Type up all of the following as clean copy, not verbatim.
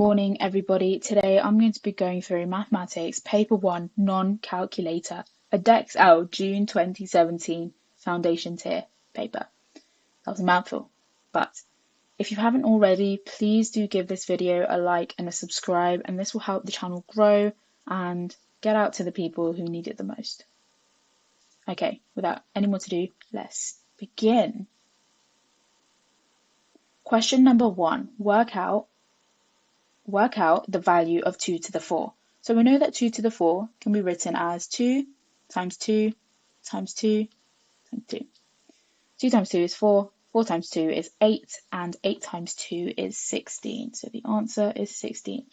Morning everybody. Today I'm going to be going through Mathematics Paper 1 Non-Calculator Edexcel June 2017 Foundation Tier paper. That was a mouthful, but if you haven't already, please do give this video a like and a subscribe, and this will help the channel grow and get out to the people who need it the most. Okay, without any more to do, let's begin. Question number 1. Work out the value of 2 to the 4. So we know that 2 to the 4 can be written as 2 times 2 times 2 times 2. 2 times 2 is 4, 4 times 2 is 8, and 8 times 2 is 16. So the answer is 16.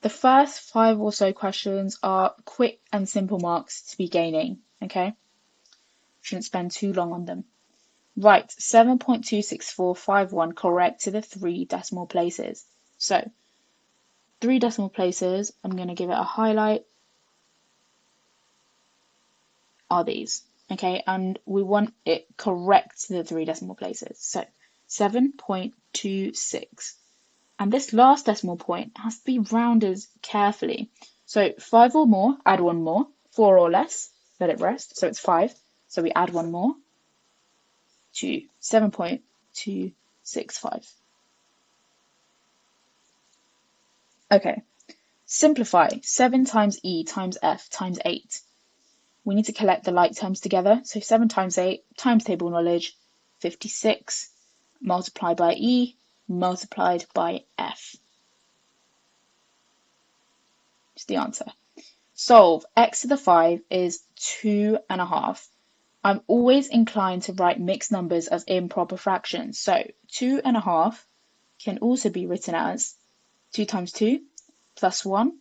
The first 5 or so questions are quick and simple marks to be gaining, okay? Shouldn't spend too long on them. Right, 7.26451 correct to the 3 decimal places. So 3 decimal places, I'm going to give it a highlight, are these, okay? And we want it correct to the 3 decimal places. So 7.26. And this last decimal point has to be rounded carefully. So 5 or more, add 1 more. 4 or less, let it rest. So it's 5. So we add 1 more to 7.265. Okay, simplify 7 times e times f times 8. We need to collect the like terms together. So 7 times 8, times table knowledge, 56, multiplied by e, multiplied by f. It's the answer. Solve. X to the 5 is 2.5. I'm always inclined to write mixed numbers as improper fractions. So 2.5 can also be written as 2 times 2 plus 1,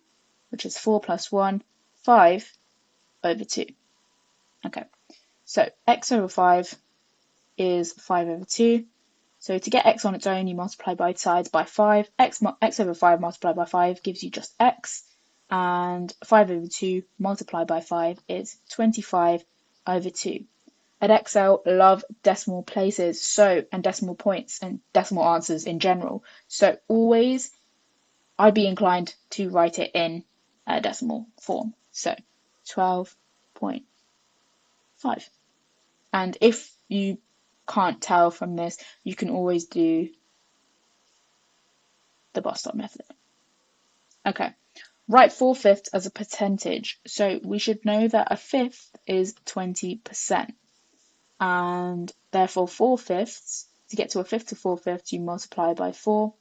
which is 4 plus 1, 5 over 2. Okay, so x over 5 is 5 over 2. So to get x on its own, you multiply both sides by 5. X over 5 multiplied by 5 gives you just x. And 5 over 2 multiplied by 5 is 25 over 2. Edexcel love decimal places, and decimal points and decimal answers in general. So always I'd be inclined to write it in a decimal form. So 12.5. And if you can't tell from this, you can always do the bus stop method. Okay, write 4/5 as a percentage. So we should know that a fifth is 20%. And therefore 4/5, to get to a fifth to 4/5, you multiply by 4.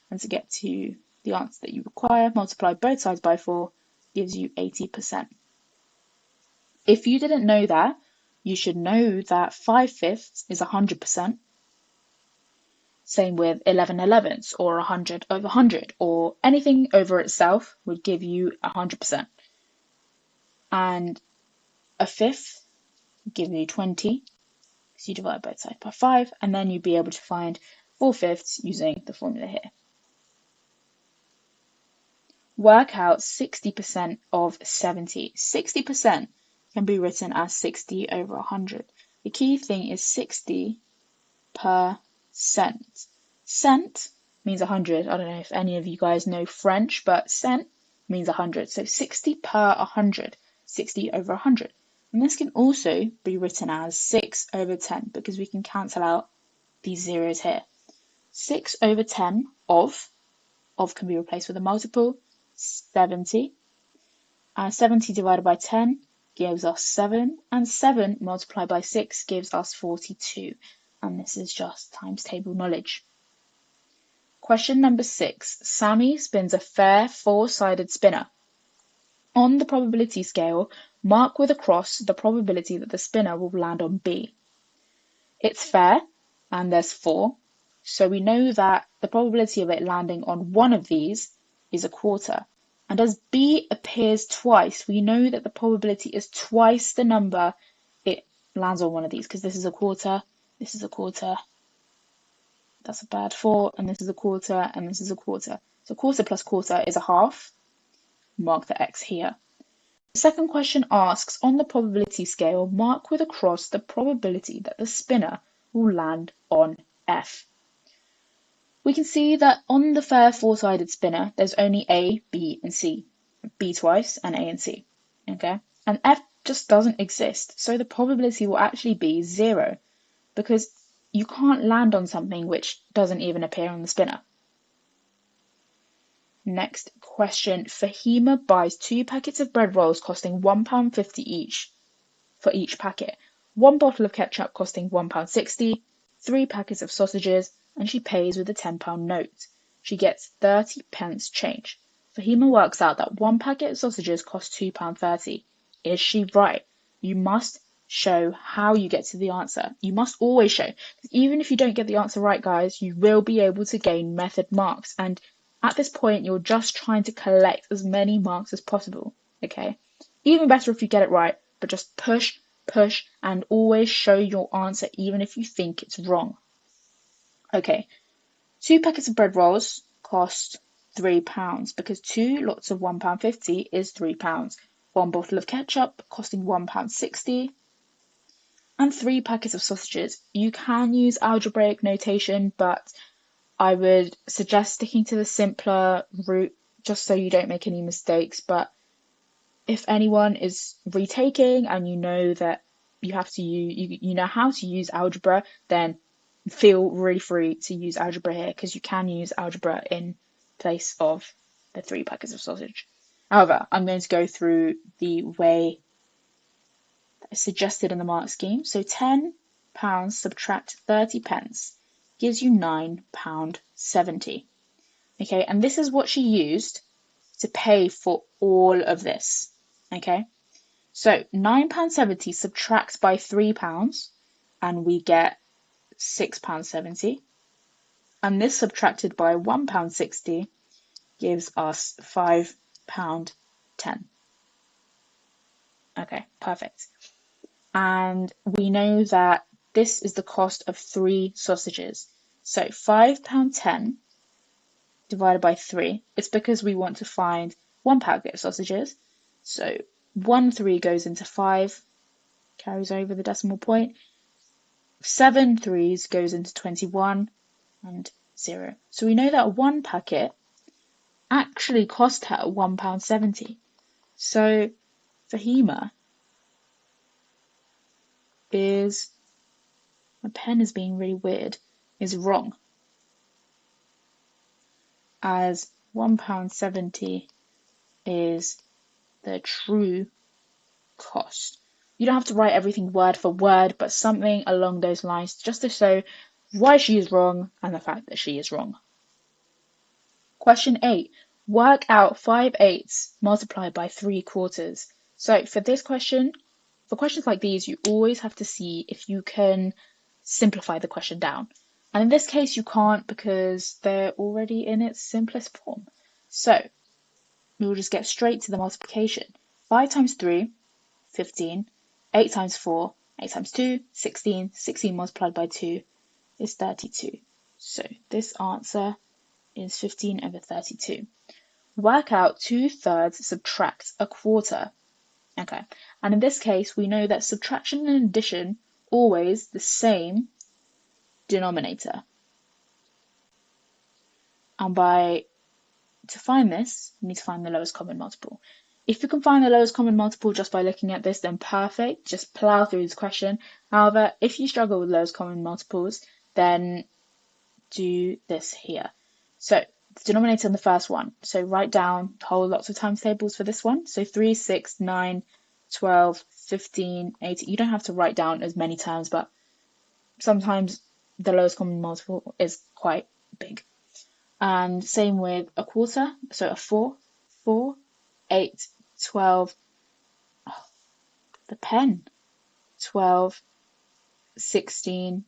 And to get to the answer that you require, multiply both sides by 4, gives you 80%. If you didn't know that, you should know that 5/5 is 100%. Same with 11/11ths, or 100 over 100, or anything over itself would give you 100%. And a fifth would give you 20, because you divide both sides by 5, and then you'd be able to find 4/5 using the formula here. Work out 60% of 70. 60% can be written as 60 over 100. The key thing is 60%. Cent means 100. I don't know if any of you guys know French, but cent means 100. So 60 per 100, 60 over 100. And this can also be written as 6 over 10, because we can cancel out these zeros here. 6 over 10 of can be replaced with a multiple, 70. And 70 divided by 10 gives us 7, and 7 multiplied by 6 gives us 42. And this is just times table knowledge. Question number 6. Sammy spins a fair 4-sided spinner. On the probability scale, mark with a cross the probability that the spinner will land on B. It's fair, and there's 4, so we know that the probability of it landing on one of these is a quarter. And as B appears twice, we know that the probability is twice the number it lands on one of these, because this is a quarter, this is a quarter, that's a bad 4, and this is a quarter, and this is a quarter. So quarter plus quarter is a half. Mark the X here. The second question asks, on the probability scale, mark with a cross the probability that the spinner will land on F. we can see that on the fair four-sided spinner, there's only A, B, and C. B twice, and A and C. Okay? And F just doesn't exist, so the probability will actually be 0, because you can't land on something which doesn't even appear on the spinner. Next question. Fahima buys 2 packets of bread rolls costing £1.50 each for each packet, 1 bottle of ketchup costing £1.60, 3 packets of sausages, and she pays with a £10 note. She gets 30 pence change. Fahima works out that 1 packet of sausages costs £2.30. Is she right? You must show how you get to the answer. You must always show. Even if you don't get the answer right, guys, you will be able to gain method marks. And at this point, you're just trying to collect as many marks as possible. Okay? Even better if you get it right, but just push, and always show your answer even if you think it's wrong. Okay, 2 packets of bread rolls cost £3 because 2 lots of £1.50 is £3. 1 bottle of ketchup costing £1.60, and 3 packets of sausages. You can use algebraic notation, but I would suggest sticking to the simpler route just so you don't make any mistakes. But if anyone is retaking and you know that you have to use, you know how to use algebra, then feel really free to use algebra here, because you can use algebra in place of the 3 packets of sausage. However, I'm going to go through the way that is suggested in the mark scheme. So £10 subtract 30 pence gives you £9.70. Okay, and this is what she used to pay for all of this. Okay, so £9.70 subtracts by £3 and we get £6.70, and this subtracted by £1.60 gives us £5.10. Okay, perfect. And we know that this is the cost of 3 sausages. So £5.10 divided by 3, it's because we want to find 1 packet of sausages. So 1 3 goes into 5, carries over the decimal point. 7 3s goes into 21, and 0. So we know that 1 packet actually cost her £1.70. So Fahima is, my pen is being really weird, is wrong, as £1.70 is the true cost. You don't have to write everything word for word, but something along those lines, just to show why she is wrong and the fact that she is wrong. Question 8. Work out 5/8 multiplied by 3/4. So for this question, for questions like these, you always have to see if you can simplify the question down. And in this case, you can't, because they're already in its simplest form. So we'll just get straight to the multiplication. 5 times 3, 15. 8 times 4, 8 times 2, 16. 16 multiplied by 2 is 32. So this answer is 15 over 32. Work out 2/3 subtract 1/4. Okay, and in this case, we know that subtraction and addition always the same denominator. And to find this, you need to find the lowest common multiple. If you can find the lowest common multiple just by looking at this, then perfect. Just plow through this question. However, if you struggle with lowest common multiples, then do this here. So the denominator on the first one. So write down whole lots of times tables for this one. So 3, 6, 9, 12, 15, 18. You don't have to write down as many terms, but sometimes the lowest common multiple is quite big. And same with 1/4. So a 4, 4, 8, 12, the pen, 12, 16,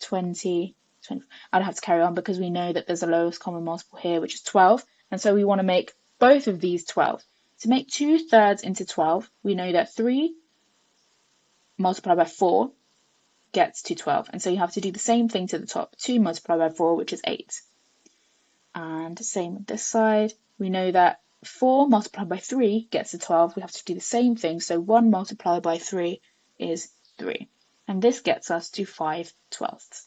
20, 20. I don't have to carry on because we know that there's a lowest common multiple here, which is 12. And so we want to make both of these 12. To make 2/3 into 12, we know that 3 multiplied by 4 gets to 12. And so you have to do the same thing to the top. 2 multiplied by 4, which is 8. And same with this side. We know that 4 multiplied by 3 gets to 12. We have to do the same thing. So 1 multiplied by 3 is 3. And this gets us to 5/12.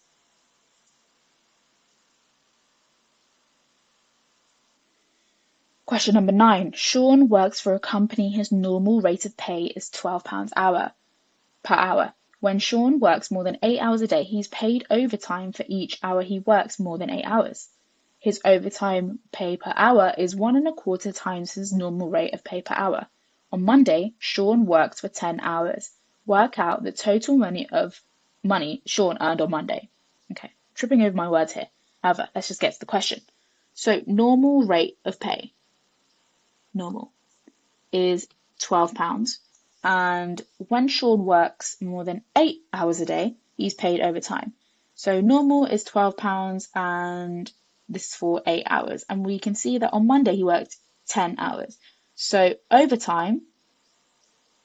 Question number 9. Sean works for a company. His normal rate of pay is £12 per hour. When Sean works more than 8 hours a day, he's paid overtime for each hour he works more than 8 hours. His overtime pay per hour is 1.25 times his normal rate of pay per hour. On Monday, Sean worked for 10 hours. Work out the total money Sean earned on Monday. Okay, tripping over my words here. However, let's just get to the question. So normal rate of pay, normal, is £12. And when Sean works more than 8 hours a day, he's paid overtime. So normal is £12 and this is for 8 hours. And we can see that on Monday he worked 10 hours. So overtime,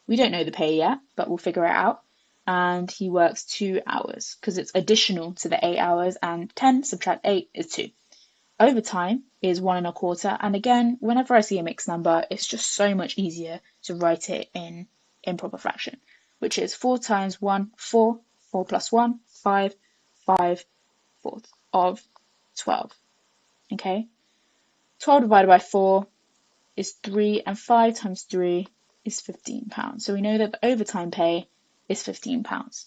we don't know the pay yet, but we'll figure it out. And he works 2 hours because it's additional to the 8 hours, and 10 subtract 8 is 2. Overtime is 1.25, and again, whenever I see a mixed number, it's just so much easier to write it in improper fraction, which is 4 times 1, 4, 4 plus 1, 5, 5 fourths of 12. Okay, 12 divided by 4 is 3, and 5 times 3 is £15. So we know that the overtime pay is £15.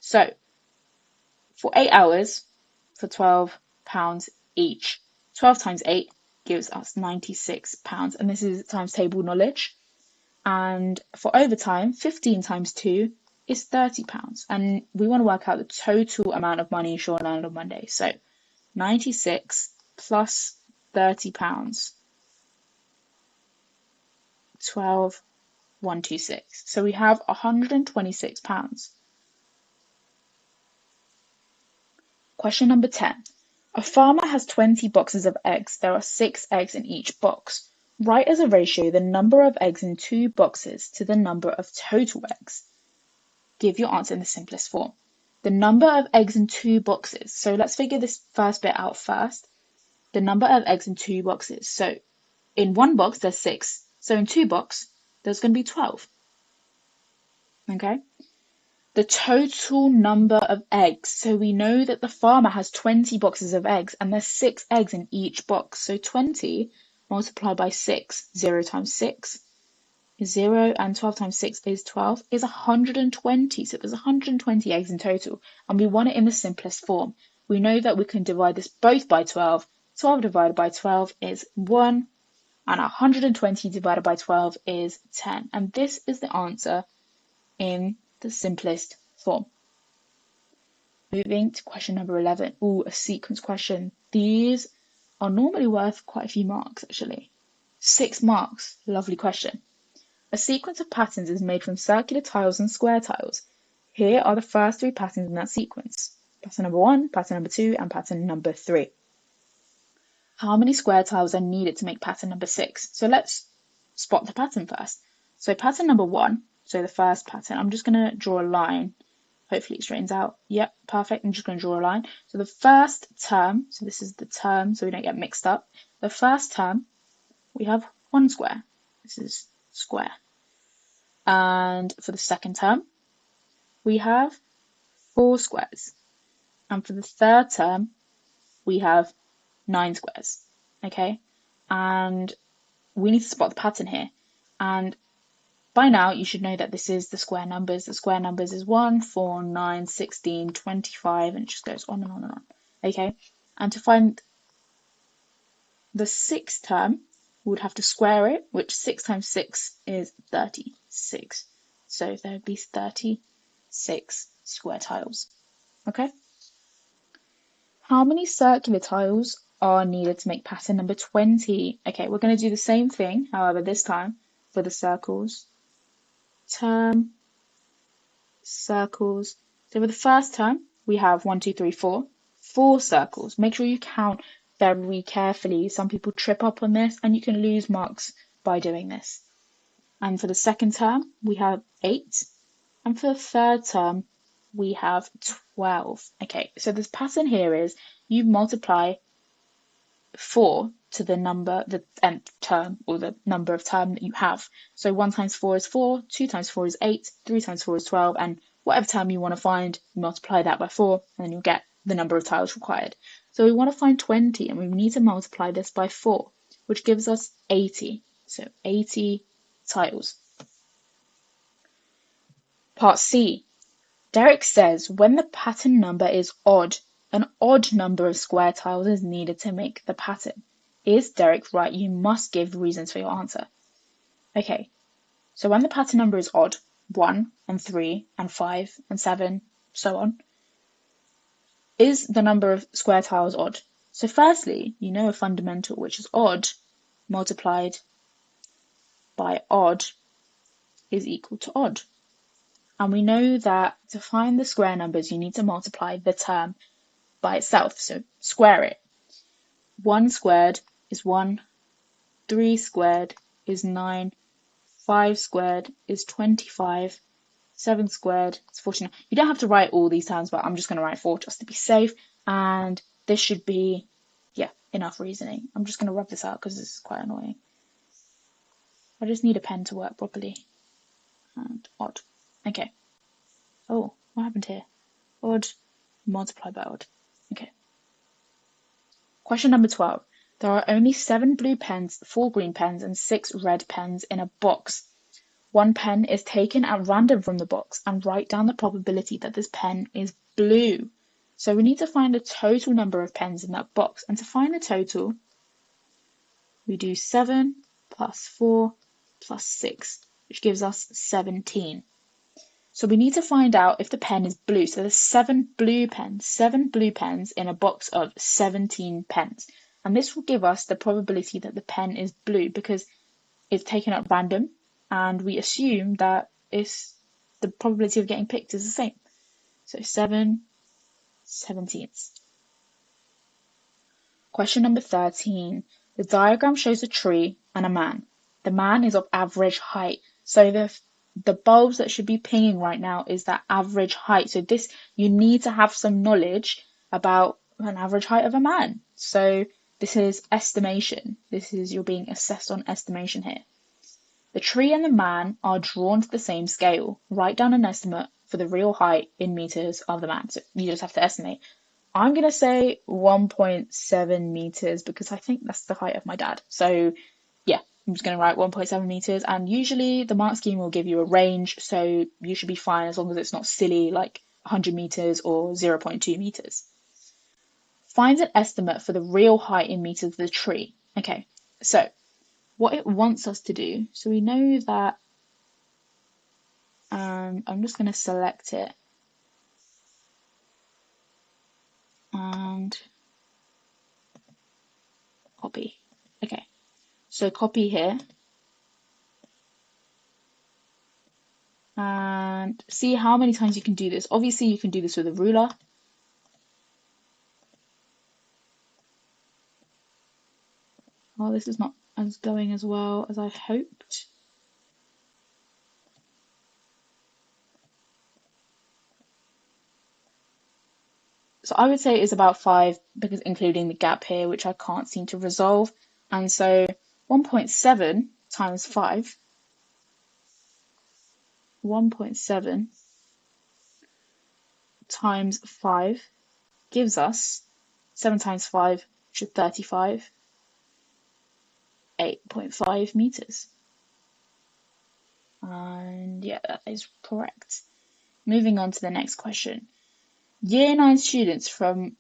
So for 8 hours, for £12 each, 12 times 8 gives us £96, and this is times table knowledge. And for overtime, 15 times 2 is £30, and we want to work out the total amount of money Sean earned on Monday. So 96 plus £30, 12,126. So we have £126. Question number 10. A farmer has 20 boxes of eggs. There are 6 eggs in each box. Write as a ratio the number of eggs in 2 boxes to the number of total eggs. Give your answer in the simplest form. The number of eggs in 2 boxes. So let's figure this first bit out first. The number of eggs in 2 boxes. So in 1 box, there's 6. So in 2 boxes, there's going to be 12. Okay? The total number of eggs. So we know that the farmer has 20 boxes of eggs and there's 6 eggs in each box. So 20 multiplied by 6, 0 times 6 is 0, and 12 times 6 is 12, is 120. So there's 120 eggs in total, and we want it in the simplest form. We know that we can divide this both by 12. 12 divided by 12 is 1, and 120 divided by 12 is 10. And this is the answer in the simplest form. Moving to question number 11. Ooh, a sequence question. These are normally worth quite a few marks, actually. 6 marks. Lovely question. A sequence of patterns is made from circular tiles and square tiles. Here are the first 3 patterns in that sequence. Pattern number 1, pattern number 2, and pattern number 3. How many square tiles are needed to make pattern number 6? So let's spot the pattern first. So pattern number 1, so the first pattern, I'm just going to draw a line. Hopefully it straightens out. Yep, perfect. I'm just going to draw a line. So the first term, so this is the term so we don't get mixed up. The first term, we have 1 square. This is square. And for the second term, we have 4 squares. And for the third term, we have 9 squares. Okay? And we need to spot the pattern here. And by now, you should know that this is the square numbers. The square numbers is 1, 4, 9, 16, 25, and it just goes on and on and on. Okay? And to find the 6th term, we would have to square it, which 6 times 6 is 36. So there would be 36 square tiles. Okay? How many circular tiles are needed to make pattern number 20? Okay, we're going to do the same thing, however, this time for the circles. Term, circles. So for the first term, we have 1, 2, 3, 4. 4 circles. Make sure you count very carefully. Some people trip up on this and you can lose marks by doing this. And for the second term, we have 8. And for the third term, we have 12. Okay, so this pattern here is you multiply 4 to the number, the nth term, or the number of term that you have. So 1 times 4 is 4, 2 times 4 is 8, 3 times 4 is 12, and whatever term you want to find, multiply that by 4, and then you'll get the number of tiles required. So we want to find 20, and we need to multiply this by 4. which gives us 80. So 80 tiles. Part C. Derek says when the pattern number is odd, an odd number of square tiles is needed to make the pattern. Is Derek right? You must give reasons for your answer. Okay, so when the pattern number is odd, 1 and 3 and 5 and 7, so on, is the number of square tiles odd? So firstly, you know a fundamental, which is odd multiplied by odd is equal to odd. And we know that to find the square numbers, you need to multiply the term by itself. So square it. 1 squared is 1, 3 squared is 9, 5 squared is 25, 7 squared is 49. You don't have to write all these terms, but I'm just going to write 4 just to be safe. And this should be, yeah, enough reasoning. I'm just going to rub this out because this is quite annoying. I just need a pen to work properly. And odd. Okay. Oh, what happened here? Odd multiplied by odd. Okay. Question number 12. There are only 7 blue pens, 4 green pens, and 6 red pens in a box. 1 pen is taken at random from the box, and write down the probability that this pen is blue. So we need to find the total number of pens in that box. And to find the total, we do 7 plus 4 plus 6, which gives us 17. So we need to find out if the pen is blue. So there's 7 blue pens in a box of 17 pens. And this will give us the probability that the pen is blue because it's taken at random and we assume that the probability of getting picked is the same. So 7/17. Question number 13. The diagram shows a tree and a man. The man is of average height. So the bulbs that should be pinging right now is that average height. So this, you need to have some knowledge about an average height of a man. So this is estimation. You're being assessed on estimation here. The tree and the man are drawn to the same scale. Write down an estimate for the real height in meters of the man. So you just have to estimate. I'm going to say 1.7 meters because I think that's the height of my dad. So yeah, I'm just going to write 1.7 meters. And usually the mark scheme will give you a range. So you should be fine as long as it's not silly like 100 meters or 0.2 meters. Find an estimate for the real height in meters of the tree. Okay, so what it wants us to do, so we know that, I'm just going to select it and copy. Okay, so copy here and see how many times you can do this. Obviously you can do this with a ruler. Oh, this is not as going as well as I hoped. So I would say it's about 5 because including the gap here, which I can't seem to resolve. And so 1.7 times 5, 1.7 times 5 gives us 7 times 5, which is 35, 8.5 meters. And yeah, that is correct. Moving on to the next question. Year 9 students from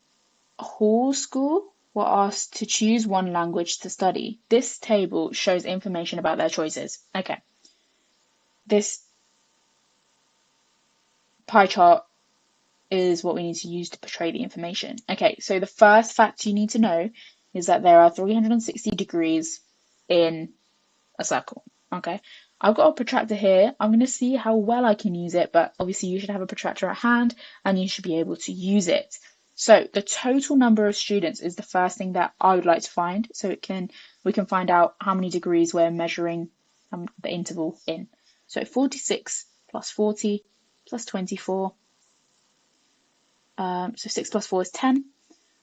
Hall School were asked to choose one language to study. This table shows information about their choices. Okay. This pie chart is what we need to use to portray the information. Okay, so the first fact you need to know is that there are 360 degrees in a circle. Okay, I've got a protractor here. I'm going to see how well I can use it, but obviously you should have a protractor at hand and you should be able to use it. So the total number of students is the first thing that I would like to find. So we can find out how many degrees we're measuring the interval in. So 46 plus 40 plus 24. So 6 plus 4 is 10,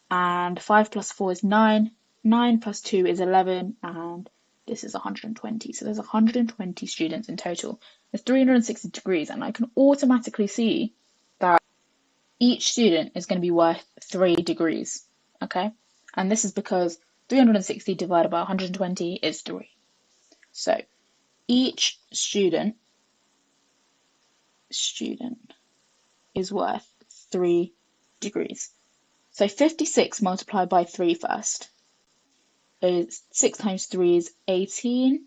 and 5 plus 4 is 9, 9 plus 2 is 11, and this is 120. So there's 120 students in total. There's 360 degrees, and I can automatically see that each student is going to be worth 3 degrees, okay? And this is because 360 divided by 120 is 3. So each student is worth 3 degrees. So 56 multiplied by 3 first is 6 times 3 is 18,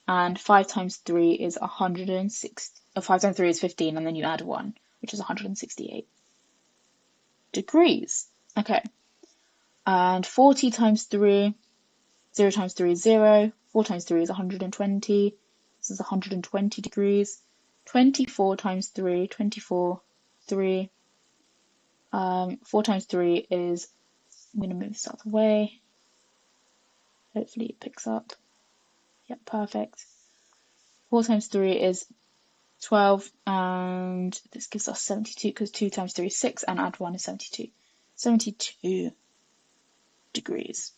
and 5 times 3 is 106. 5 times 3 is 15, and then you add 1, which is 168 degrees. Okay. And 40 times 3, 0 times 3 is 0, 4 times 3 is 120, this is 120 degrees. 24 times 3, 24, 3. 4 times 3 is, I'm going to move this out of the way. Hopefully it picks up. Yep, perfect. 4 times 3 is 12, and this gives us 72 because 2 times 3 is 6, and add 1 is 72. 72 degrees.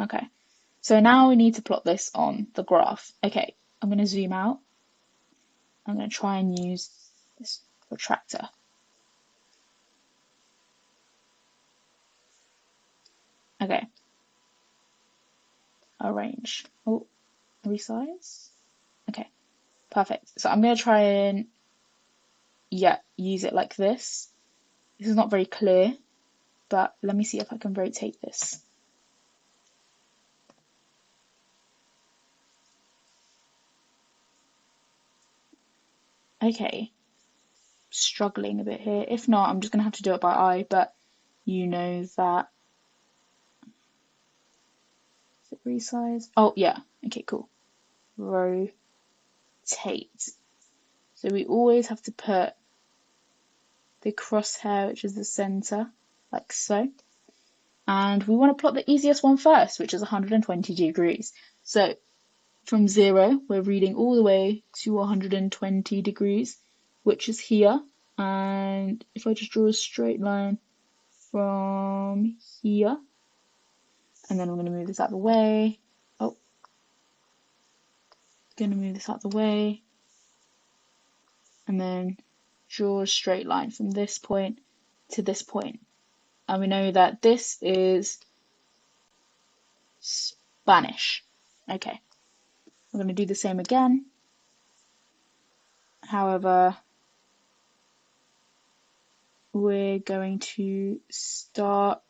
Okay, so now we need to plot this on the graph. Okay, I'm going to zoom out. I'm going to try and use this protractor. Okay, arrange. Oh, resize. Okay, perfect. So I'm going to try and, use it like this. This is not very clear, but let me see if I can rotate this. Okay, struggling a bit here. If not, I'm just going to have to do it by eye, but you know that. Is it resize? Oh, yeah. Okay, cool. Rotate. So we always have to put the crosshair, which is the center, like so. And we want to plot the easiest one first, which is 120 degrees. So from 0, we're reading all the way to 120 degrees, which is here. And if I just draw a straight line from here, and then I'm going to move this out of the way. Oh, going to move this out of the way. And then draw a straight line from this point to this point. And we know that this is Spanish. Okay, I'm going to do the same again. However, we're going to start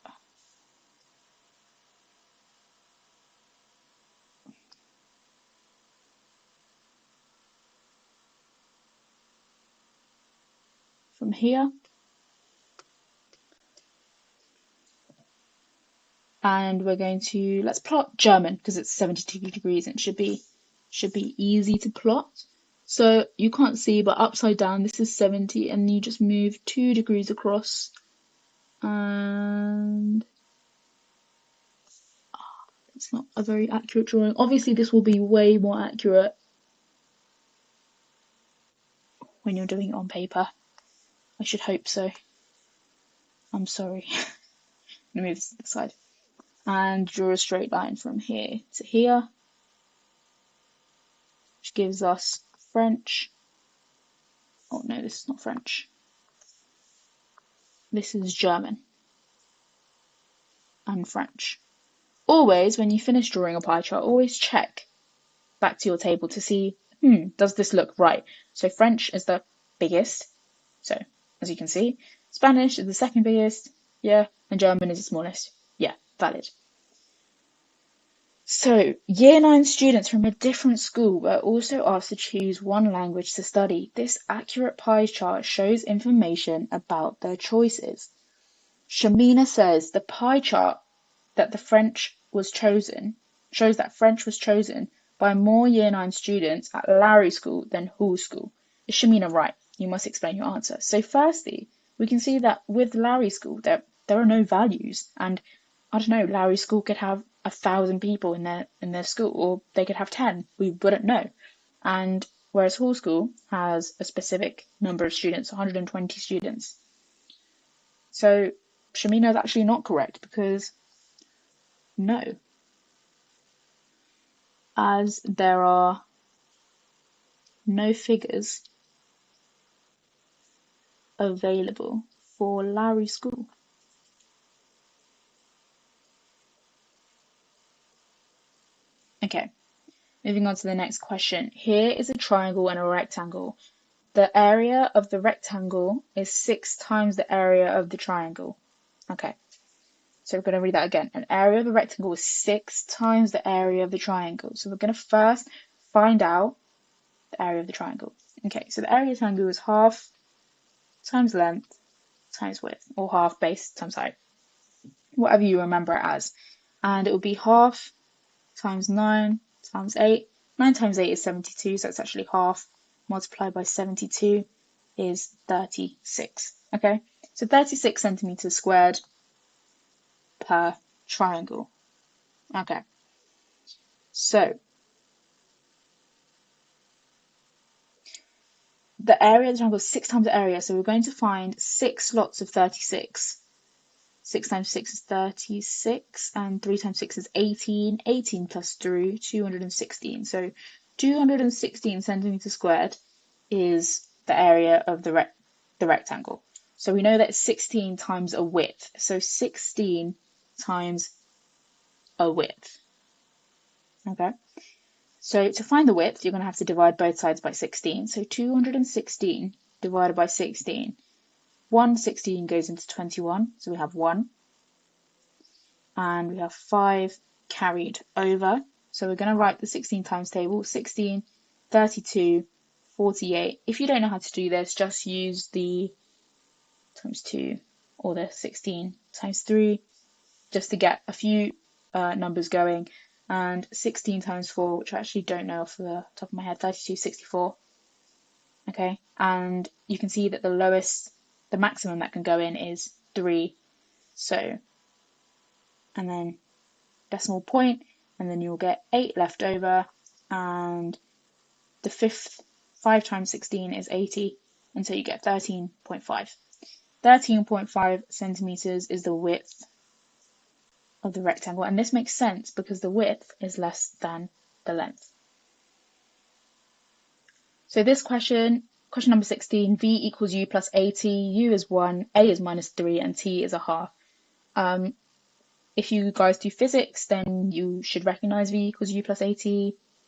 from here. And we're going to, let's plot German because it's 72 degrees and it should be easy to plot. So you can't see, but upside down this is 70, and you just move 2 degrees across, and it's not a very accurate drawing. Obviously this will be way more accurate when you're doing it on paper. I should hope so. I'm sorry. I'm going to move this to the side. And draw a straight line from here to here, which gives us French. Oh no, this is not French. This is German and French. Always, when you finish drawing a pie chart, always check back to your table to see, does this look right? So French is the biggest, so as you can see, Spanish is the second biggest, yeah, and German is the smallest, yeah, valid. So, Year 9 students from a different school were also asked to choose one language to study. This accurate pie chart shows information about their choices. Shamina says the pie chart that the French was chosen shows that French was chosen by more Year 9 students at Larry School than Hall School. Is Shamina right? You must explain your answer. So firstly, we can see that with Larry School, there are no values, and I don't know, Larry School could have 1,000 people in their school, or they could have 10. We wouldn't know. And whereas Hall School has a specific number of students, 120 students. So Shamina is actually not correct because no, as there are no figures available for Larry School. Okay, moving on to the next question. Here is a triangle and a rectangle. The area of the rectangle is 6 times the area of the triangle. Okay, so we're going to read that again. An area of a rectangle is 6 times the area of the triangle. So we're going to first find out the area of the triangle. Okay, so the area of the triangle is half times length times width, or half base times height, whatever you remember it as. And it will be half times 9 times 8. 9 times 8 is 72, so it's actually half multiplied by 72 is 36. Okay, so 36 centimeters squared per triangle. Okay, so the area of the triangle is 6 times the area, so we're going to find 6 lots of 36. 6 times 6 is 36, and 3 times 6 is 18. 18 plus 3, 216. So 216 centimeters squared is the area of the rectangle. So we know that it's 16 times a width. So 16 times a width. Okay. So to find the width, you're going to have to divide both sides by 16. So 216 divided by 16. 116 goes into 21, so we have 1. And we have 5 carried over. So we're going to write the 16 times table. 16, 32, 48. If you don't know how to do this, just use the times 2 or the 16 times 3 just to get a few numbers going. And 16 times 4, which I actually don't know off the top of my head, 32, 64. Okay, and you can see that the maximum that can go in is 3. So, and then decimal point, and then you'll get 8 left over, and the 5 times 16 is 80, and so you get 13.5. 13.5 centimeters is the width of the rectangle, and this makes sense because the width is less than the length. So this question number 16, v equals u plus at, u is 1, a is minus 3, and t is a half. If you guys do physics, then you should recognize v equals u plus at,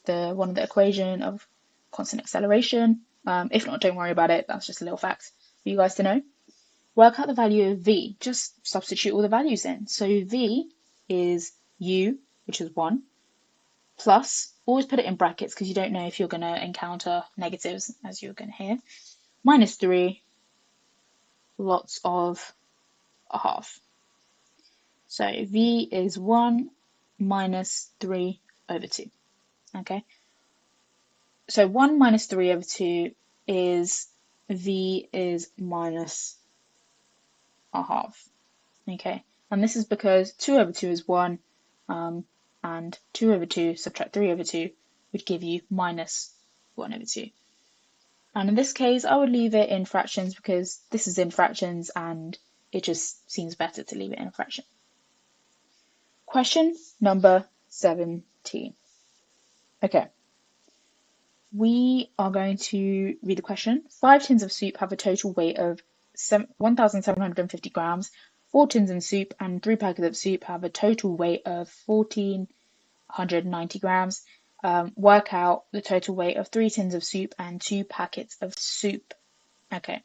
one of the equation of constant acceleration. If not, don't worry about it. That's just a little fact for you guys to know. Work out the value of v. Just substitute all the values in. So v is u, which is 1, plus, always put it in brackets because you don't know if you're going to encounter negatives, as you're going to hear, minus 3, lots of a half. So v is 1 minus 3 over 2. Okay, so 1 minus 3 over 2 is v is minus a half. Okay, and this is because 2 over 2 is 1, and 2 over 2 subtract 3 over 2 would give you minus 1 over 2. And in this case, I would leave it in fractions because this is in fractions and it just seems better to leave it in a fraction. Question number 17. Okay, we are going to read the question. 5 tins of soup have a total weight of 1,750 grams. 4 tins of soup and 3 packets of soup have a total weight of 1,490 grams. Work out the total weight of 3 tins of soup and 2 packets of soup. Okay,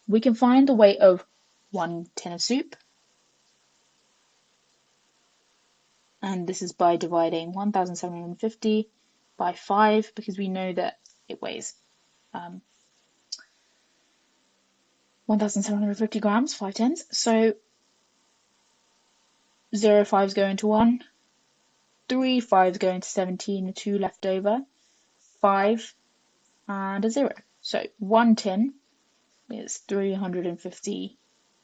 we can find the weight of 1 tin of soup. And this is by dividing 1,750 by 5 because we know that it weighs 1,750 grams, 5 tins. So 0 5s go into 1, 3 5s go into 17, 2 left over, 5 and a 0. So 1 tin is 350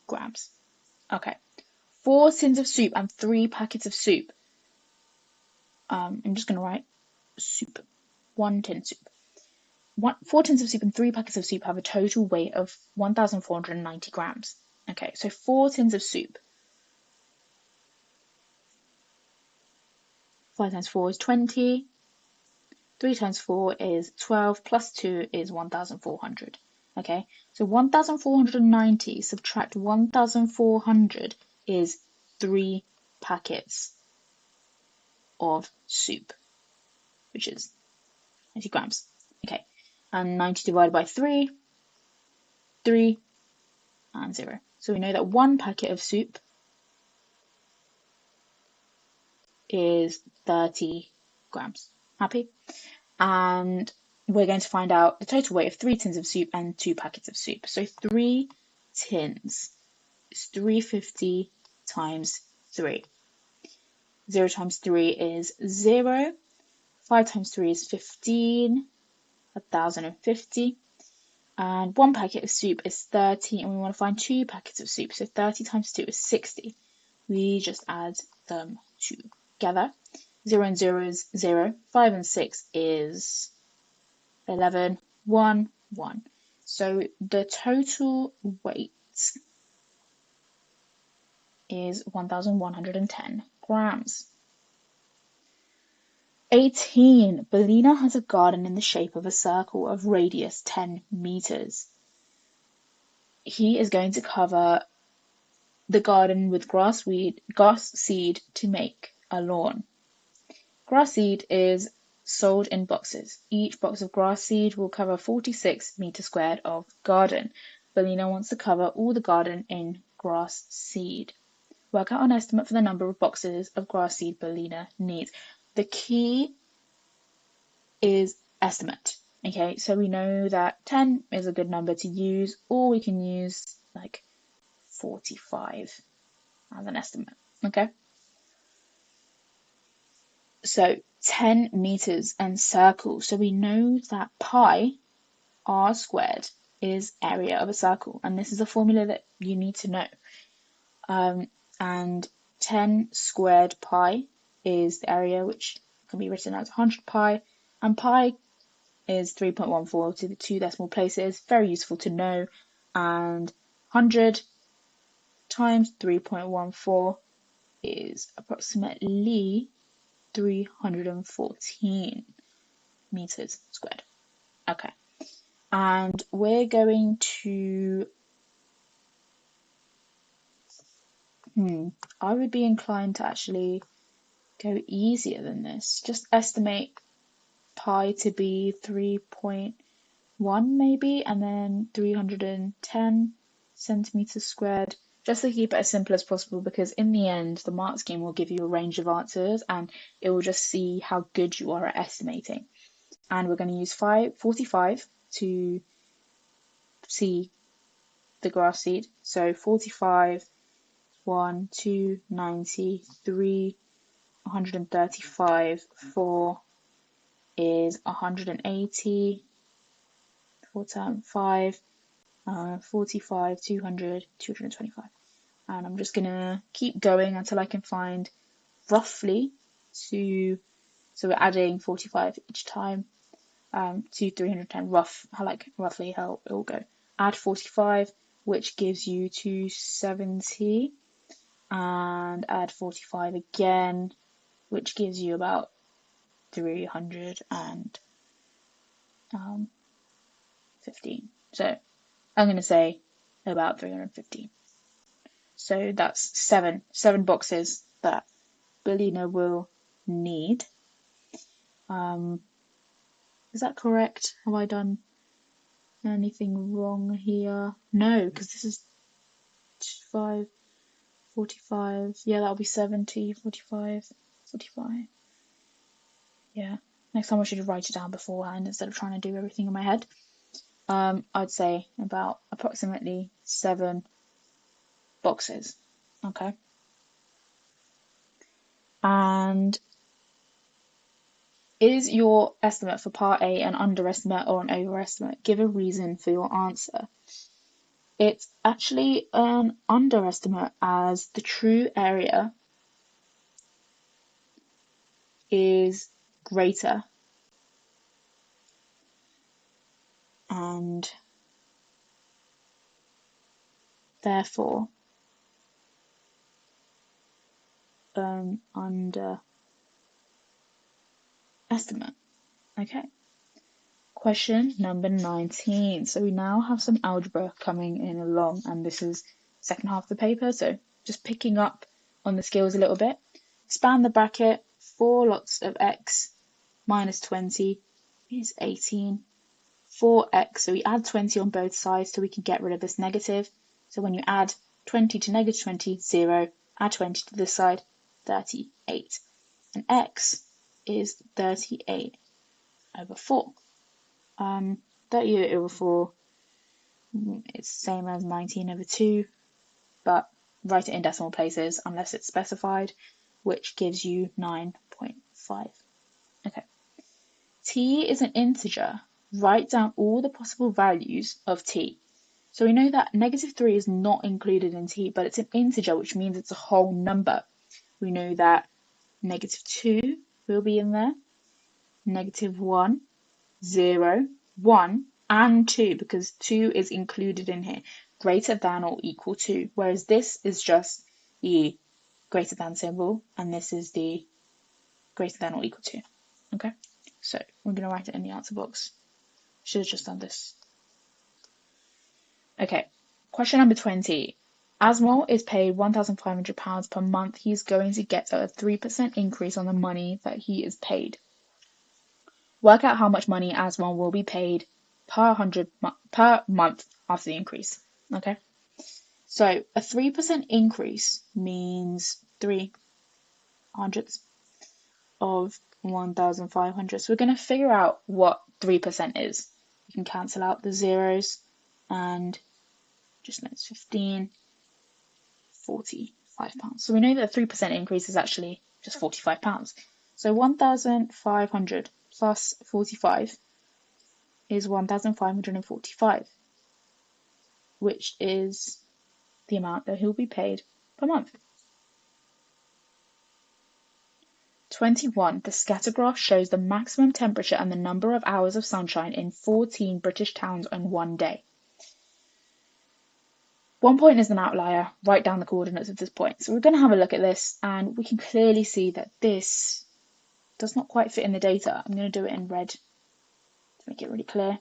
grams. Okay, 4 tins of soup and 3 packets of soup. I'm just going to write soup. 1 tin soup. 4 tins of soup and 3 packets of soup have a total weight of 1,490 grams. Okay, so 4 tins of soup. 5 times 4 is 20. 3 times 4 is 12, plus 2 is 1,400. Okay, so 1,490 subtract 1,400 is 3 packets of soup. which is 90 grams. Okay, and 90 divided by 3, 3, and 0. So we know that 1 packet of soup is 30 grams. Happy? And we're going to find out the total weight of 3 tins of soup and 2 packets of soup. So 3 tins is 350 times 3. 0 times 3 is 0. 5 times 3 is 15. 1,050. And 1 packet of soup is 30, and we want to find 2 packets of soup. So 30 times 2 is 60. We just add them together. 0 and 0 is 0. 5 and 6 is 11. 1, 1. So the total weight is 1,110 grams. 18. Belina has a garden in the shape of a circle of radius 10 meters. He is going to cover the garden with grass seed to make a lawn. Grass seed is sold in boxes. Each box of grass seed will cover 46 meters squared of garden. Belina wants to cover all the garden in grass seed. Work out an estimate for the number of boxes of grass seed Belina needs. The key is estimate. Okay, so we know that 10 is a good number to use, or we can use like 45 as an estimate. Okay, so 10 meters and circle. So we know that pi r squared is area of a circle, and this is a formula that you need to know. And 10 squared pi is the area, which can be written as 100 pi, and pi is 3.14 to the 2 decimal places. Very useful to know. And 100 times 3.14 is approximately 314 meters squared. Okay, and we're going to I would be inclined to actually go easier than this. Just estimate pi to be 3.1 maybe, and then 310 centimeters squared, just to keep it as simple as possible, because in the end the mark scheme will give you a range of answers and it will just see how good you are at estimating. And we're going to use 45 to see the grass seed. So 45, 1, 2, 90, 3, 135, 4 is 180, 4 times 5, 45, 200, 225. And I'm just going to keep going until I can find roughly so we're adding 45 each time to 310, roughly how it will go. Add 45, which gives you 270, and add 45 again, which gives you about 315. So I'm going to say about 315. So that's seven boxes that Belina will need. Is that correct? Have I done anything wrong here? No, because this is 5, 45. Yeah, that'll be 70, 45, 45. Yeah. Next time I should write it down beforehand instead of trying to do everything in my head. I'd say about approximately 7 boxes. Okay. And is your estimate for part A an underestimate or an overestimate? Give a reason for your answer. It's actually an underestimate, as the true area is greater, and therefore underestimate. Okay. Question number 19. So we now have some algebra coming in along, and this is second half of the paper, so just picking up on the skills a little bit. Expand the bracket, 4 lots of x minus 20 is 18. 4x, so we add 20 on both sides so we can get rid of this negative. So when you add 20 to negative 20, 0. Add 20 to this side, 38. And x is 38 over 4. 38 over 4, it's the same as 19 over 2, but write it in decimal places unless it's specified, which gives you 9.5. Okay. T is an integer. Write down all the possible values of t. So we know that negative 3 is not included in t, but it's an integer, which means it's a whole number. We know that negative 2 will be in there, negative 1, 0, 1, and 2, because 2 is included in here, greater than or equal to, whereas this is just the greater than symbol, and this is the greater than or equal to. Okay, so we're going to write it in the answer box. Should have just done this. Okay, question number 20. Asmal is paid £1,500 per month. He's going to get a 3% increase on the money that he is paid. Work out how much money Asmal will be paid per month after the increase. Okay, so a 3% increase means 3 hundredths of 1,500. So we're going to figure out what 3% is. You can cancel out the zeros and just know it's 15, 45 pounds. So we know that a 3% increase is actually just 45 pounds. So 1,500 plus 45 is 1,545, which is the amount that he'll be paid per month. 21. The scatter graph shows the maximum temperature and the number of hours of sunshine in 14 British towns on one day. One point is an outlier. Write down the coordinates of this point. So we're going to have a look at this, and we can clearly see that this does not quite fit in the data. I'm going to do it in red to make it really clear.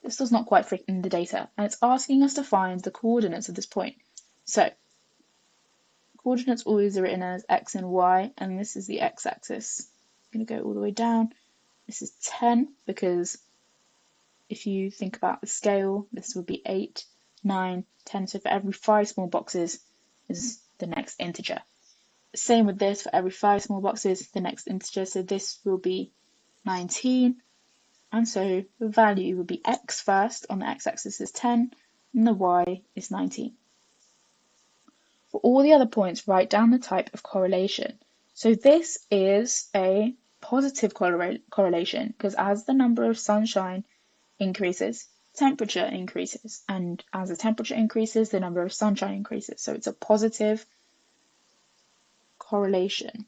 This does not quite fit in the data, and it's asking us to find the coordinates of this point. So coordinates always are written as x and y, and this is the x-axis. I'm going to go all the way down. This is 10, because if you think about the scale, this would be 8, 9, 10. So for every 5 small boxes is the next integer. Same with this, for every 5 small boxes, the next integer. So this will be 19. And so the value would be x first, on the x-axis is 10, and the y is 19. For all the other points, write down the type of correlation. So this is a positive correlation, because as the number of sunshine increases, temperature increases, and as the temperature increases, the number of sunshine increases. So it's a positive correlation.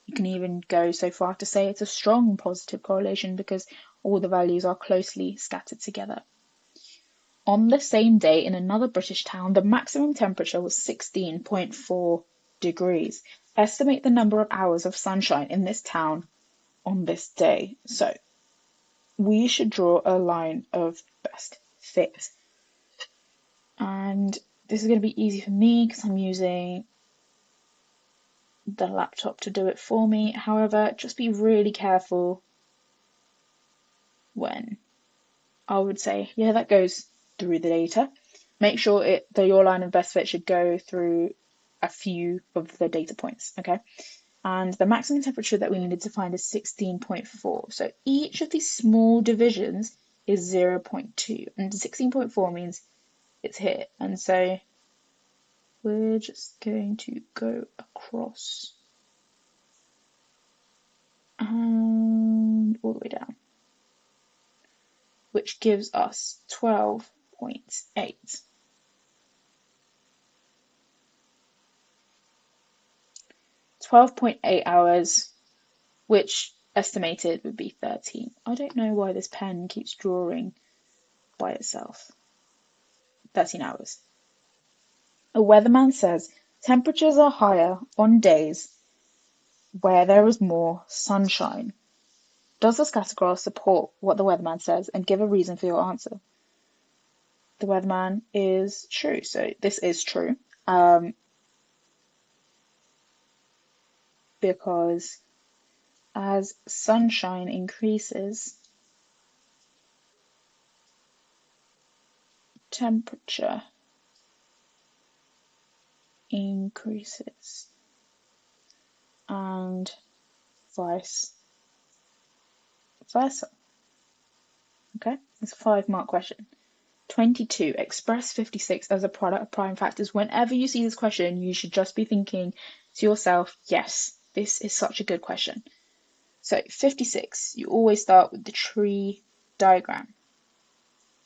You can even go so far to say it's a strong positive correlation because all the values are closely scattered together. On the same day in another British town, the maximum temperature was 16.4 degrees. Estimate the number of hours of sunshine in this town on this day. So we should draw a line of best fit. And this is going to be easy for me because I'm using the laptop to do it for me. However, just be really careful when I would say, yeah, that goes through the data. Make sure that your line of best fit should go through a few of the data points, okay? And the maximum temperature that we needed to find is 16.4. So each of these small divisions is 0.2, and 16.4 means it's here. And so we're just going to go across and all the way down, which gives us 12.8. 12.8 hours, which estimated would be 13. I don't know why this pen keeps drawing by itself. 13 hours. A weatherman says temperatures are higher on days where there is more sunshine. Does the scatter graph support what the weatherman says, and give a reason for your answer? The weatherman is true, so this is true. Because as sunshine increases, temperature increases, and vice versa. Okay, it's a 5-mark question. 22. Express 56 as a product of prime factors. Whenever you see this question, you should just be thinking to yourself, yes, this is such a good question. So 56, you always start with the tree diagram.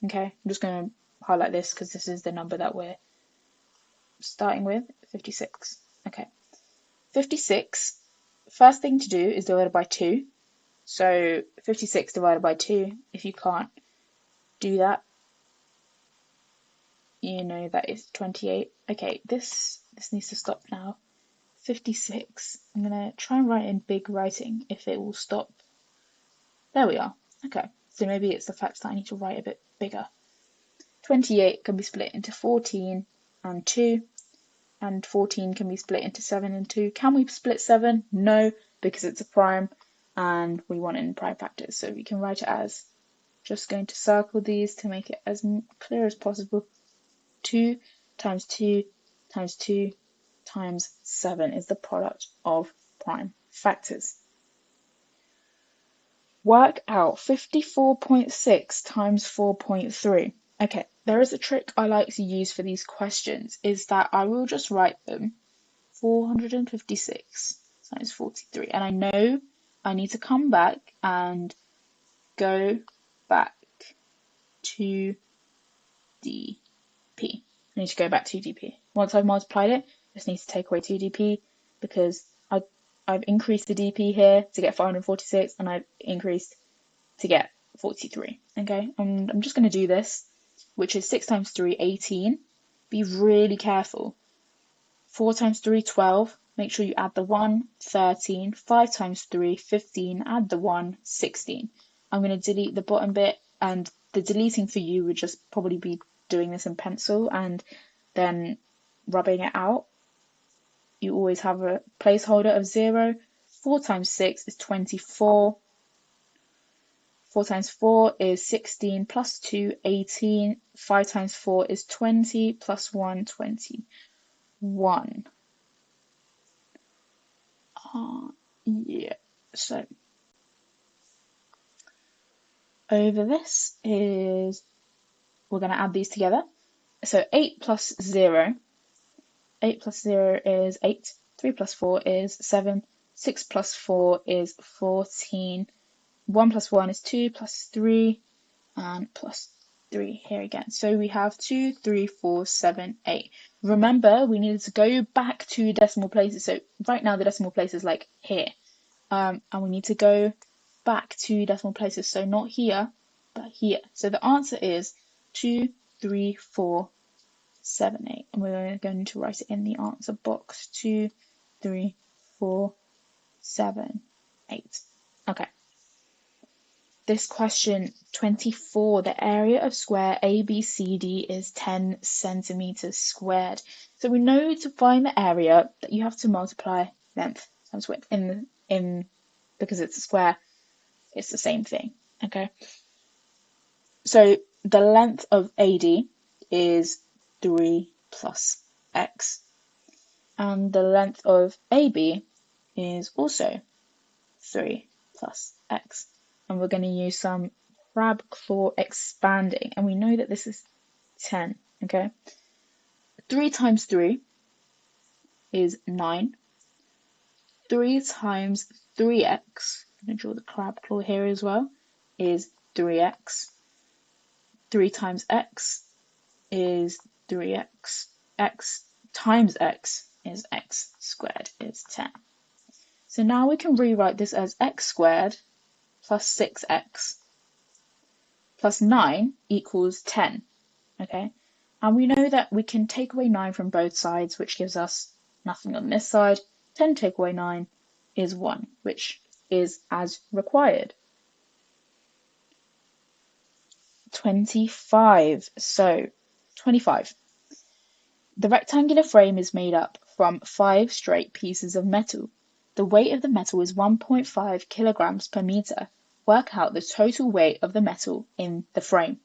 Okay, I'm just going to highlight this because this is the number that we're starting with, 56. Okay, 56, first thing to do is divide it by 2. So 56 divided by 2, if you can't do that, you know that is 28. Okay, this needs to stop now. 56. I'm going to try and write in big writing if it will stop. There we are. Okay, so maybe it's the fact that I need to write a bit bigger. 28 can be split into 14 and 2, and 14 can be split into 7 and 2. Can we split 7? No, because it's a prime and we want it in prime factors. So we can write it as, just going to circle these to make it as clear as possible. 2 times 2 times 2 times 7 is the product of prime factors. Work out 54.6 times 4.3. Okay, there is a trick I like to use for these questions, is that I will just write them 456 times 43. And I know I need to come back and go back to DP. I need to go back to DP. Once I've multiplied it, I just need to take away 2DP because I've increased the DP here to get 546 and I've increased to get 43. Okay, I'm just going to do this, which is 6 times 3, 18. Be really careful. 4 times 3, 12. Make sure you add the 1, 13. 5 times 3, 15. Add the 1, 16. I'm going to delete the bottom bit, and the deleting for you would just probably be doing this in pencil and then rubbing it out. You always have a placeholder of 0. 4 times 6 is 24. 4 times 4 is 16, plus 2, 18. 5 times 4 is 20, plus 1, 21. Yeah, so over this is, we're going to add these together. So 8 plus 0. 8 plus 0 is 8. 3 plus 4 is 7. 6 plus 4 is 14. 1 plus 1 is 2, plus 3, and plus 3 here again. So we have 2, 3, 4, 7, 8. Remember, we needed to go back to decimal places. So right now the decimal place is like here. And we need to go back to decimal places. So not here, but here. So the answer is 2, 3, 4, 7, 8. And we're going to write it in the answer box. 2, 3, 4, 7, 8. Okay. This question 24, the area of square ABCD is 10 centimeters squared. So we know to find the area that you have to multiply length times width because it's a square, it's the same thing. Okay. So the length of AD is 3 plus x. And the length of AB is also 3 plus x. And we're going to use some crab claw expanding. And we know that this is 10, okay? 3 times 3 is 9. 3 times 3x, I'm going to draw the crab claw here as well, is 3x. 3 times x is 3x. X times x is x squared, is 10. So now we can rewrite this as x squared plus 6x plus 9 equals 10, okay? And we know that we can take away 9 from both sides, which gives us nothing on this side. 10 take away 9 is 1, which is as required. 25. So, 25. The rectangular frame is made up from 5 straight pieces of metal. The weight of the metal is 1.5 kilograms per meter. Work out the total weight of the metal in the frame.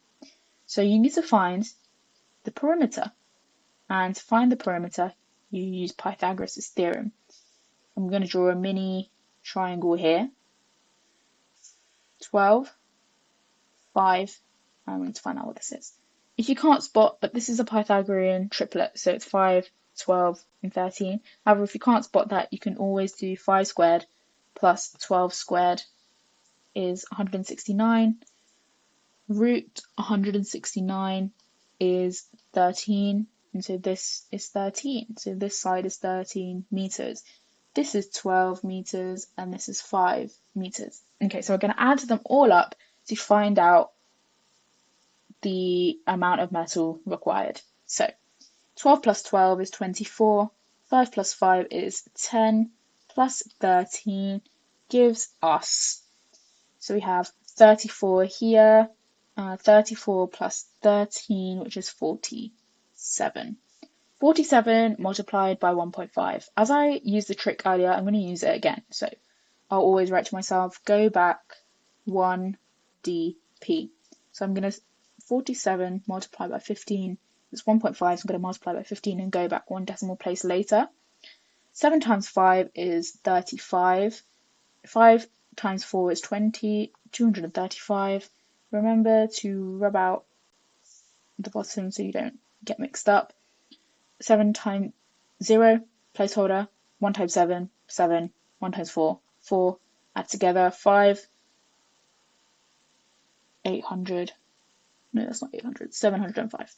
So you need to find the perimeter. And to find the perimeter, you use Pythagoras' theorem. I'm going to draw a mini triangle here. 12, 5, I'm going to find out what this is. If you can't spot, but this is a Pythagorean triplet, so it's 5, 12, and 13. However, if you can't spot that, you can always do 5 squared plus 12 squared is 169. Root 169 is 13, and so this is 13. So this side is 13 meters. This is 12 meters, and this is 5 meters. Okay, so we're going to add them all up to find out the amount of metal required. So 12 plus 12 is 24, 5 plus 5 is 10, plus 13 gives us, so we have 34 here, 34 plus 13, which is 47. 47 multiplied by 1.5. As I used the trick earlier, I'm going to use it again. So I'll always write to myself, go back 1 dp. So I'm going to 47 multiplied by 15. It's 1.5, so I'm going to multiply by 15 and go back 1 decimal place later. 7 times 5 is 35. 5 times 4 is 20. 235. Remember to rub out the bottom so you don't get mixed up. 7 times 0, placeholder. 1 times 7, 7. 1 times 4, 4. Add together 5. 800. No, that's not 800. 705.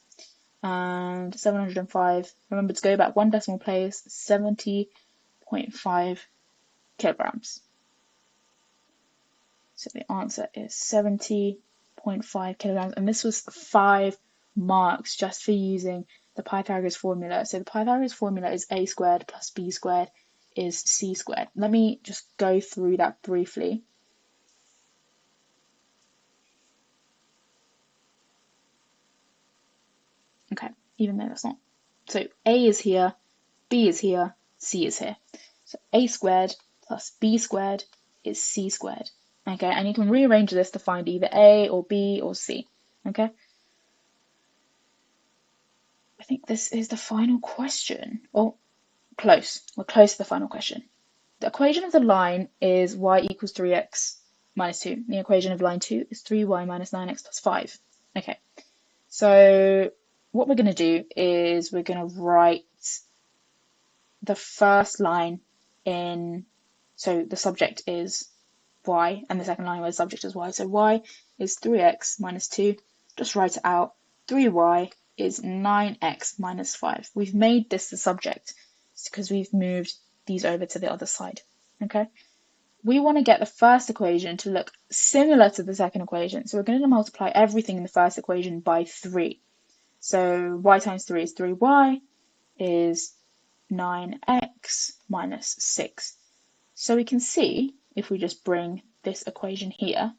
And 705. Remember to go back 1 decimal place. 70.5 kilograms. So the answer is 70.5 kilograms. And this was 5 marks just for using the Pythagoras formula. So the Pythagoras formula is a squared plus b squared is c squared. Let me just go through that briefly. Okay, even though that's not. So a is here, b is here, c is here. So a squared plus b squared is c squared. Okay, and you can rearrange this to find either a or b or c. Okay. I think this is the final question. Oh, close. We're close to the final question. The equation of the line is y equals 3x minus 2. The equation of line 2 is 3y minus 9x plus 5. Okay, so what we're going to do is we're going to write the first line in, so the subject is y, and the second line where the subject is y. So y is 3x minus 2. Just write it out. 3y is 9x minus 5. We've made this the subject because we've moved these over to the other side. Okay. We want to get the first equation to look similar to the second equation. So we're going to multiply everything in the first equation by 3. So y times 3 is 3y is 9x minus 6. So we can see, if we just bring this equation here,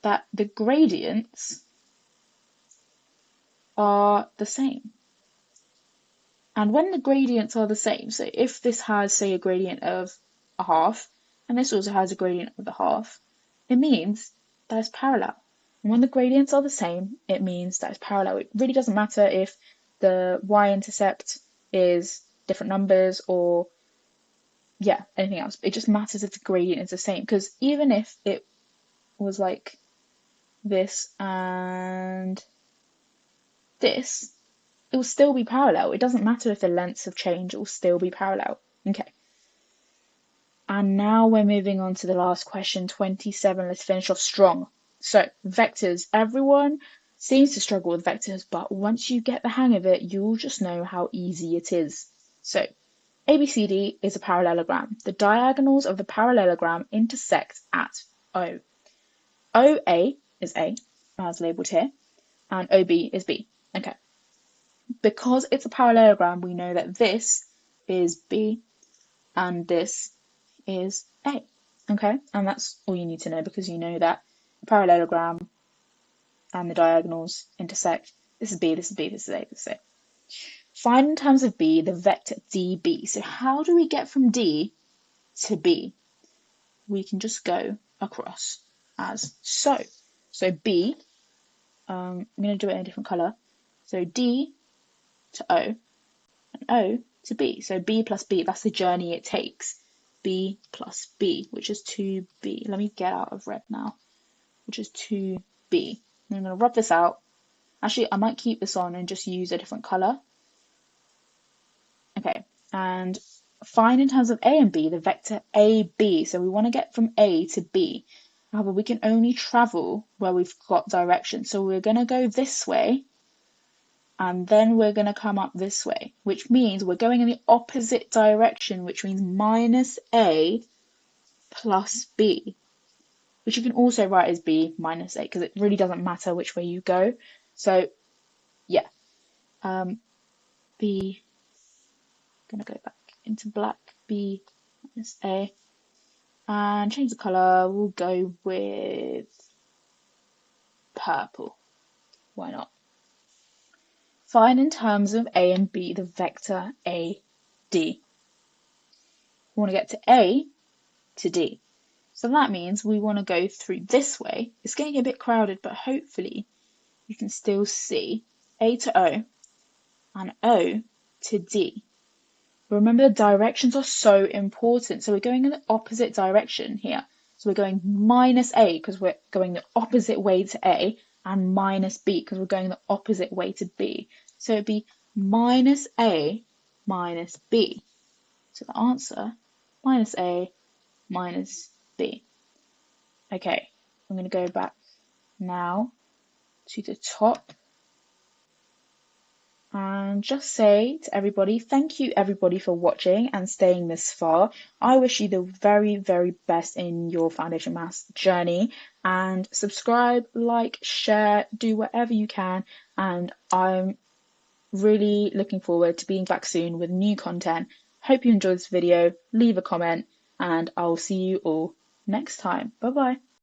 that the gradients are the same. And when the gradients are the same, so if this has, say, a gradient of a half, and this also has a gradient of a half, it means that it's parallel. And when the gradients are the same, it means that it's parallel. It really doesn't matter if the y-intercept is different numbers or, yeah, anything else. It just matters if the gradient is the same. Because even if it was like this and this, it will still be parallel. It doesn't matter if the lengths have changed, it will still be parallel. Okay. And now we're moving on to the last question, 27. Let's finish off strong. So, vectors. Everyone seems to struggle with vectors, but once you get the hang of it, you'll just know how easy it is. So, ABCD is a parallelogram. The diagonals of the parallelogram intersect at O. OA is A, as labelled here, and OB is B. Okay. Because it's a parallelogram, we know that this is B and this is A. Okay, and that's all you need to know because you know that the parallelogram and the diagonals intersect. This is B, this is B, this is A, this is A. Find in terms of B the vector DB. So how do we get from D to B, we can just go across as so. So B, I'm going to do it in a different colour. So D to O, and O to B. So B plus B, that's the journey it takes. B plus B, which is 2B. Let me get out of red now, which is 2B. And I'm going to rub this out. Actually, I might keep this on and just use a different colour. Okay, and find in terms of A and B the vector AB. So we want to get from A to B. However, we can only travel where we've got direction. So we're going to go this way, and then we're going to come up this way, which means we're going in the opposite direction, which means minus A plus B, which you can also write as B minus A, because it really doesn't matter which way you go. So yeah, B, I'm going to go back into black, B minus A, and change the colour. We'll go with purple. Why not? Find in terms of A and B the vector AD. We want to get to A to D. So that means we want to go through this way. It's getting a bit crowded, but hopefully you can still see A to O and O to D. Remember, the directions are so important. So we're going in the opposite direction here. So we're going minus A because we're going the opposite way to A, and minus B because we're going the opposite way to B. So it'd be minus A minus B. So the answer, minus A minus B. Okay, I'm going to go back now to the top and just say to everybody, thank you everybody for watching and staying this far. I wish you the very, very best in your foundation maths journey, and subscribe, like, share, do whatever you can, and I'm really looking forward to being back soon with new content. Hope you enjoyed this video, leave a comment, and I'll see you all next time. Bye bye.